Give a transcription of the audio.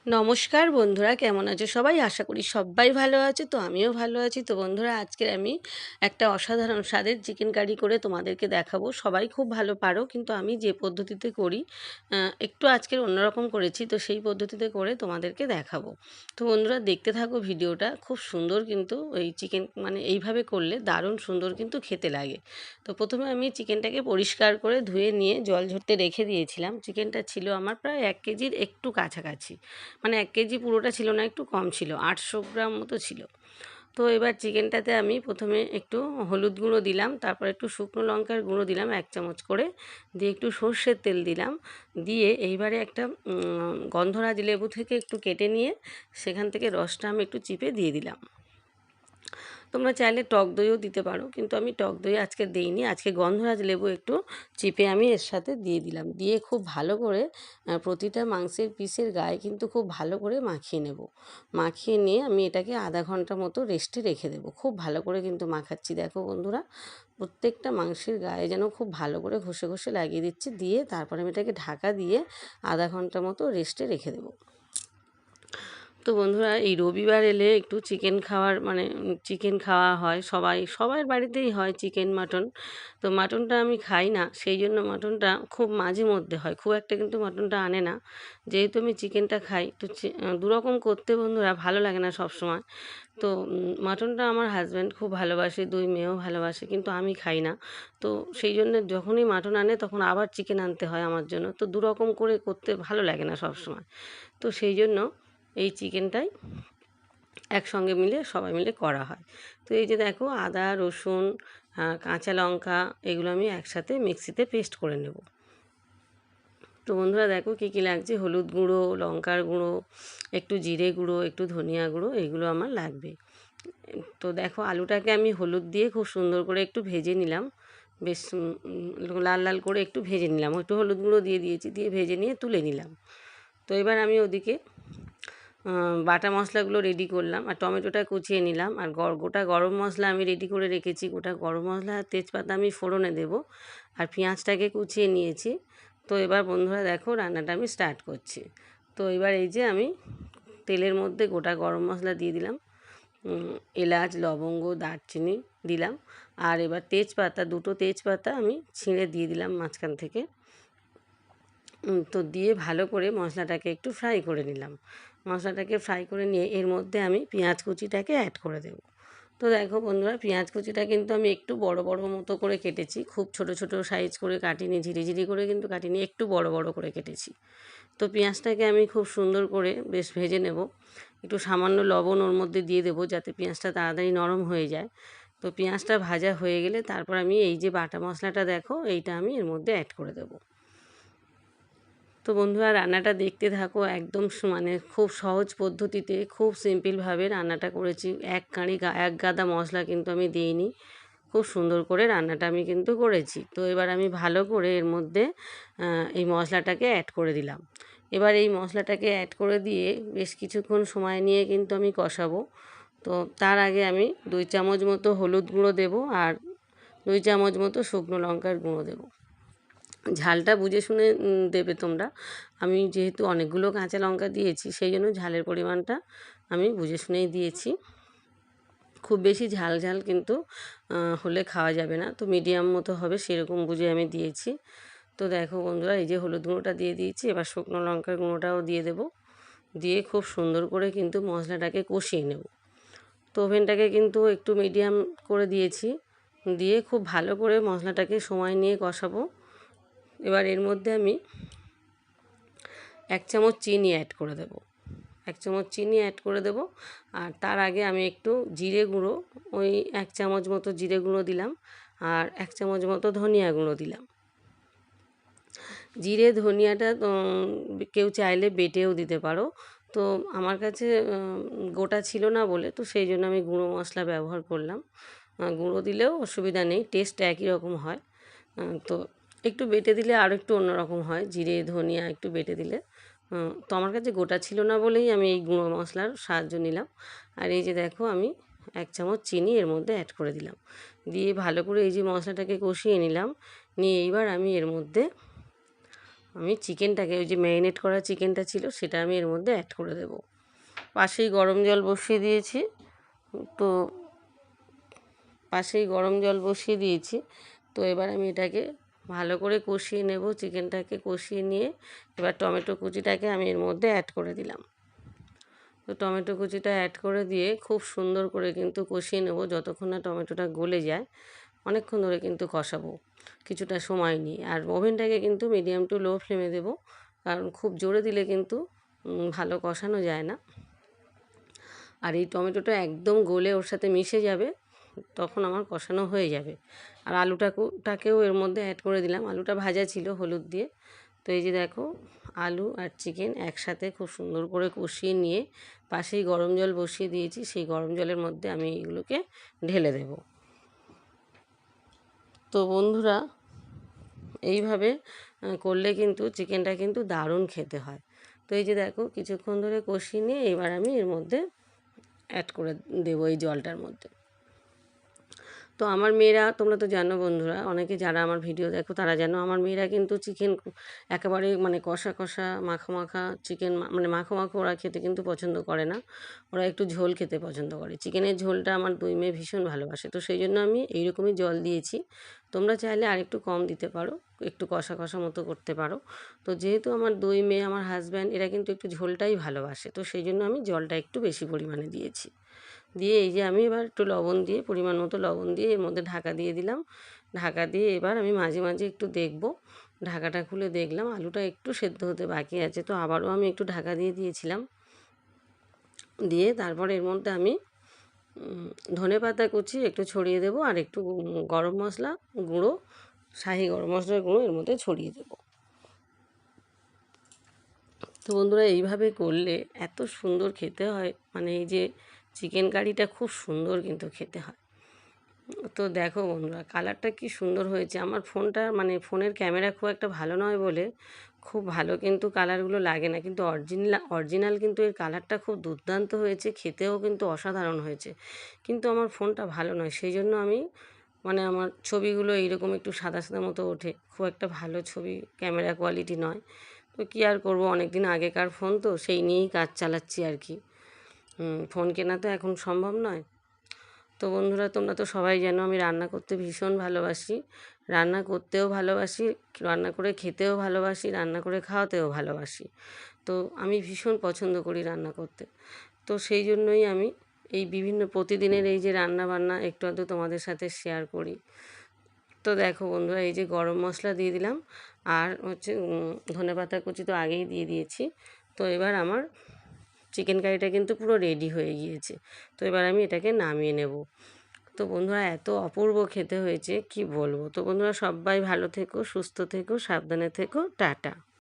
নমস্কার বন্ধুরা, কেমন আছো সবাই? আশা করি সবাই ভালো আছে। তো আমিও ভালো আছি। তো বন্ধুরা, আজকে আমি একটা অসাধারণ স্বাদের চিকেন কারি করে তোমাদেরকে দেখাবো। সবাই খুব ভালো পারো, কিন্তু আমি যে পদ্ধতিতে করি একটু আজকের অন্যরকম করেছি। তো সেই পদ্ধতিতে করে তোমাদেরকে দেখাবো। তো বন্ধুরা, দেখতে থাকো ভিডিওটা। খুব সুন্দর কিন্তু এই চিকেন মানে এইভাবে করলে দারুণ সুন্দর কিন্তু খেতে লাগে। তো প্রথমে আমি চিকেনটাকে পরিষ্কার করে ধুয়ে নিয়ে জল ঝরতে রেখে দিয়েছিলাম। চিকেনটা ছিল আমার প্রায় 1 কেজির একটু কাছাকাছি, মানে 1 কেজি পুরোটা ছিল না, একটু কম ছিল, 800 গ্রাম মতো ছিল। তো এবার চিকেনটাতে আমি প্রথমে একটু হলুদ গুঁড়ো দিলাম, তারপর একটু শুকনো লঙ্কার গুঁড়ো দিলাম 1 চামচ করে, দিয়ে একটু সর্ষের তেল দিলাম, দিয়ে এইবারে একটা গন্ধরাজ লেবু থেকে একটু কেটে নিয়ে সেখান থেকে রসটা আমি একটু চিপে দিয়ে দিলাম। তোমরা চাইলে টক দইও দিতে পারো, কিন্তু আমি টক দই আজকে দিইনি। আজকে গন্ধরাজ লেবু একটু চিপে আমি এর সাথে দিয়ে দিলাম। দিয়ে খুব ভালো করে প্রতিটা মাংসের পিসের গায়ে কিন্তু খুব ভালো করে মাখিয়ে নেব। মাখিয়ে নিয়ে আমি এটাকে আধা ঘন্টা মতো রেস্টে রেখে দেবো। খুব ভালো করে কিন্তু মাখাচ্ছি, দেখো বন্ধুরা, প্রত্যেকটা মাংসের গায়ে যেন খুব ভালো করে ঘষে ঘষে লাগিয়ে দিচ্ছি। দিয়ে তারপরে আমি এটাকে ঢাকা দিয়ে আধা ঘন্টা মতো রেস্টে রেখে দেবো। তো বন্ধুরা, এই রবিবার এলে একটু চিকেন খাওয়ার মানে চিকেন খাওয়া হয়, সবার বাড়িতেই হয় চিকেন মাটন। তো মাটনটা আমি খাই না, সেই জন্য মাটনটা খুব মাঝে মধ্যে হয়, খুব একটা কিন্তু মাটনটা আনে না। যেহেতু আমি চিকেনটা খাই, তো দুরকম করতে বন্ধুরা ভালো লাগে না সব সময়। তো মাটনটা আমার হাজব্যান্ড খুব ভালোবাসে, 2 মেয়েও ভালোবাসে, কিন্তু আমি খাই না। তো সেই জন্য যখনই মাটন আনে তখন আবার চিকেন আনতে হয় আমার জন্য। তো দুরকম করে করতে ভালো লাগে না সব সময়। তো সেই জন্য এই চিকেনটাই একসঙ্গে মিলে সবাই মিলে করা হয়। তো এই যে দেখো, আদা রসুন কাঁচা লঙ্কা এগুলো আমি একসাথে মিক্সিতে পেস্ট করে নেব। তো বন্ধুরা দেখো কী কী লাগছে: হলুদ গুঁড়ো, লঙ্কার গুঁড়ো, একটু জিরে গুঁড়ো, একটু ধনিয়া গুঁড়ো, এগুলো আমার লাগবে। তো দেখো, আলুটাকে আমি হলুদ দিয়ে খুব সুন্দর করে একটু ভেজে নিলাম, বেশ লাল লাল করে একটু ভেজে নিলাম, একটু হলুদ গুঁড়ো দিয়ে দিয়েছি, দিয়ে ভেজে নিয়ে তুলে নিলাম। তো এবার আমি ওদিকে বাটা মশলাগুলো রেডি করলাম, আর টমেটোটা কুচিয়ে নিলাম, আর গোটা গরম মশলা আমি রেডি করে রেখেছি। গোটা গরম মশলা আর তেজপাতা আমি ফোড়নে দেব, আর পেঁয়াজটাকে কুচিয়ে নিয়েছি। তো এবার বন্ধুরা দেখো, রান্নাটা আমি স্টার্ট করছি। তো এবার এই যে আমি তেলের মধ্যে গোটা গরম মশলা দিয়ে দিলাম, এলাচ, লবঙ্গ, দারচিনি দিলাম, আর এবার তেজপাতা, 2টো তেজপাতা আমি ছিঁড়ে দিয়ে দিলাম মাঝখান থেকে। তো দিয়ে ভালো করে মশলাটাকে একটু ফ্রাই করে নিলাম। মশলাটাকে ফ্রাই করে নিয়ে এর মধ্যে আমি পেঁয়াজ কুচিটাকে অ্যাড করে দেব। তো দেখো বন্ধুরা, পেঁয়াজ কুচিটা কিন্তু আমি একটু বড় বড় মতো করে কেটেছি, খুব ছোট ছোট সাইজ করে কাটিনি, ঝিরিঝিরি করে কিন্তু কাটিনি, একটু বড় বড় করে কেটেছি। তো পেঁয়াজটাকে আমি খুব সুন্দর করে বেশ ভেজে নেব। একটু সামান্য লবণ ওর মধ্যে দিয়ে দেবো, যাতে পেঁয়াজটা তাড়াতাড়ি নরম হয়ে যায়। তো পেঁয়াজটা ভাজা হয়ে গেলে তারপর আমি এই যে বাটা মশলাটা দেখো, এইটা আমি এর মধ্যে অ্যাড করে দেবো। তো বন্ধুরা, রান্নাটা দেখতে থাকো। একদম মানে খুব সহজ পদ্ধতিতে, খুব সিম্পলভাবে রান্নাটা করেছি। এক গাদা মশলা কিন্তু আমি দিইনি, খুব সুন্দর করে রান্নাটা আমি কিন্তু করেছি। তো এবার আমি ভালো করে এর মধ্যে এই মশলাটাকে অ্যাড করে দিলাম। এবার এই মশলাটাকে অ্যাড করে দিয়ে বেশ কিছুক্ষণ সময় নিয়ে কিন্তু আমি কষাবো। তো তার আগে আমি 2 চামচ মতো হলুদ গুঁড়ো দেবো, আর 2 চামচ মতো শুকনো লঙ্কার গুঁড়ো দেবো। ঝালটা বুঝে শুনে দেবে তোমরা। আমি যেহেতু অনেকগুলো কাঁচা লঙ্কা দিয়েছি, সেই জন্য ঝালের পরিমাণটা আমি বুঝে শুনেই দিয়েছি। খুব বেশি ঝাল ঝাল কিন্তু হলে খাওয়া যাবে না, তো মিডিয়াম মতো হবে সেরকম বুঝে আমি দিয়েছি। তো দেখো বন্ধুরা, এই যে হলুদ গুঁড়োটা দিয়ে দিয়েছি, এবার শুকনো লঙ্কার গুঁড়োটাও দিয়ে দেবো। দিয়ে খুব সুন্দর করে কিন্তু মশলাটাকে কষিয়ে নেব। তো ওভেনটাকে কিন্তু একটু মিডিয়াম করে দিয়েছি, দিয়ে খুব ভালো করে মশলাটাকে সময় নিয়ে কষাবো। এবার এর মধ্যে আমি 1 চামচ চিনি অ্যাড করে দেবো, 1 চামচ চিনি অ্যাড করে দেবো। আর তার আগে আমি একটু জিরে গুঁড়ো, ওই 1 চামচ মতো জিরে গুঁড়ো দিলাম, আর 1 চামচ মতো ধনিয়া গুঁড়ো দিলাম। জিরে ধনিয়াটা কেউ চাইলে বেটেও দিতে পারো। তো আমার কাছে গোটা ছিল না বলে, তো সেই জন্য আমি গুঁড়ো মশলা ব্যবহার করলাম। গুঁড়ো দিলেও অসুবিধা নেই, টেস্ট একই রকম হয়। তো একটু বেটে দিলে আরও একটু অন্যরকম হয়, জিরে ধনিয়া একটু বেটে দিলে। তো আমার কাছে গোটা ছিল না বলেই আমি এই গুঁড়ো মশলার সাহায্য নিলাম। আর এই যে দেখো, আমি 1 চামচ চিনি এর মধ্যে অ্যাড করে দিলাম, দিয়ে ভালো করে এই যে মশলাটাকে কষিয়ে নিলাম। নিয়ে এইবার আমি এর মধ্যে আমি চিকেনটাকে, ওই যে ম্যারিনেট করা চিকেনটা ছিল সেটা আমি এর মধ্যে অ্যাড করে দেব। পাশেই গরম জল বসিয়ে দিয়েছি। তো তো এবার আমি এটাকে ভালো করে কষিয়ে নেব। চিকেনটাকে কষিয়ে নিয়ে এবার টমেটো কুচিটাকে আমি এর মধ্যে অ্যাড করে দিলাম। তো টমেটো কুচিটা অ্যাড করে দিয়ে খুব সুন্দর করে কিন্তু কষিয়ে নেব যতক্ষণ না টমেটোটা গলে যায়। অনেকক্ষণ ধরে কিন্তু কষাবো, কিছুটা সময় নিয়ে। আর ওভেনটাকে কিন্তু মিডিয়াম টু লো ফ্লেমে দেবো, কারণ খুব জোরে দিলে কিন্তু ভালো কষানো যায় না। আর এই টমেটোটা একদম গলে ওর সাথে মিশে যাবে, তখন আমার কষানো হয়ে যাবে। আর আলুটাকেও এর মধ্যে অ্যাড করে দিলাম। আলুটা ভাজা ছিল হলুদ দিয়ে। তো এই যে দেখো, আলু আর চিকেন একসাথে খুব সুন্দর করে কষিয়ে নিয়ে পাশেই গরম জল বসিয়ে দিয়েছি। সেই গরম জলের মধ্যে আমি এইগুলোকে ঢেলে দেব। তো বন্ধুরা, এইভাবে করলে কিন্তু চিকেনটা কিন্তু দারুণ খেতে হয়। তো এই যে দেখো, কিছুক্ষণ ধরে কষিয়ে নিয়ে এবার আমি এর মধ্যে অ্যাড করে দেবো এই জলটার মধ্যে। তো আমার মেয়েরা, তোমরা তো জানো বন্ধুরা, অনেকে যারা আমার ভিডিও দেখো তারা জানো, আমার মেয়েরা কিন্তু চিকেন একেবারে মানে কষা কষা মাখা মাখা চিকেন, মানে মাখো মাখো ওরা খেতে কিন্তু পছন্দ করে না। ওরা একটু ঝোল খেতে পছন্দ করে। চিকেনের ঝোলটা আমার দুই মেয়ে ভীষণ ভালোবাসে। তো সেই জন্য আমি এইরকমই জল দিয়েছি। তোমরা চাইলে আরেকটু কম দিতে পারো, একটু কষা কষা মতো করতে পারো। তো যেহেতু আমার দুই মেয়ে, আমার হাজব্যান্ড, এরা কিন্তু একটু ঝোলটাই ভালোবাসে, তো সেই জন্য আমি জলটা একটু বেশি পরিমাণে দিয়েছি। দিয়ে এই যে আমি এবার একটু লবণ দিয়ে, পরিমাণ মতো লবণ দিয়ে এর মধ্যে ঢাকা দিয়ে দিলাম। ঢাকা দিয়ে এবার আমি মাঝে মাঝে একটু দেখব, ঢাকাটা খুলে দেখলাম আলুটা একটু সেদ্ধ হতে বাকি আছে। তো আবারও আমি একটু ঢাকা দিয়ে দিয়েছিলাম। দিয়ে তারপর এর মধ্যে আমি ধনেপাতা কুচি একটু ছড়িয়ে দেবো, আর একটু গরম মশলা গুঁড়ো, শাহি গরম মশলার গুঁড়ো এর মধ্যে ছড়িয়ে দেবো। তো বন্ধুরা, এইভাবে করলে এত সুন্দর খেতে হয়, মানে এই যে চিকেন কারিটা খুব সুন্দর কিন্তু খেতে হয়। তো দেখো বন্ধুরা, কালারটা কি সুন্দর হয়েছে। আমার ফোনটা, মানে ফোনের ক্যামেরা খুব একটা ভালো নয় বলে খুব ভালো কিন্তু কালারগুলো লাগে না, কিন্তু অরিজিনাল কিন্তু এর কালারটা খুব দুর্দান্ত হয়েছে, খেতেও কিন্তু অসাধারণ হয়েছে। কিন্তু আমার ফোনটা ভালো নয়, সেই জন্য আমি, মানে আমার ছবিগুলো এইরকম একটু সাদা সাদা মতো ওঠে, খুব একটা ভালো ছবি ক্যামেরা কোয়ালিটি নয়। তো কী আর করবো, অনেক দিন আগেকার ফোন, তো সেই নিয়েই কাজ চালাচ্ছি আর কি। ফোন কেনা তো এখন সম্ভব নয়। তো বন্ধুরা, তোমরা তো সবাই জানো আমি রান্না করতে ভীষণ ভালোবাসি, রান্না করতেও ভালোবাসি, রান্না করে খেতেও ভালোবাসি, রান্না করে খাওয়াতেও ভালোবাসি। তো আমি ভীষণ পছন্দ করি রান্না করতে। তো সেই জন্যই আমি এই বিভিন্ন প্রতিদিনের এই যে রান্না বান্না একটু আধটু তোমাদের সাথে শেয়ার করি। তো দেখো বন্ধুরা, এই যে গরম মশলা দিয়ে দিলাম, আর হচ্ছে ধনেপাতা কুচি তো আগেই দিয়ে দিয়েছি। তো এবার আমার চিকেন কারিটা কিন্তু পুরো রেডি হয়ে গিয়েছে। তো এবার আমি এটাকে নামিয়ে নেব। তো বন্ধুরা, এত অপূর্ব খেতে হয়েছে কি বলবো। তো বন্ধুরা, সবাই ভালো থেকো, সুস্থ থেকো, সাবধানে থেকো, টাটা।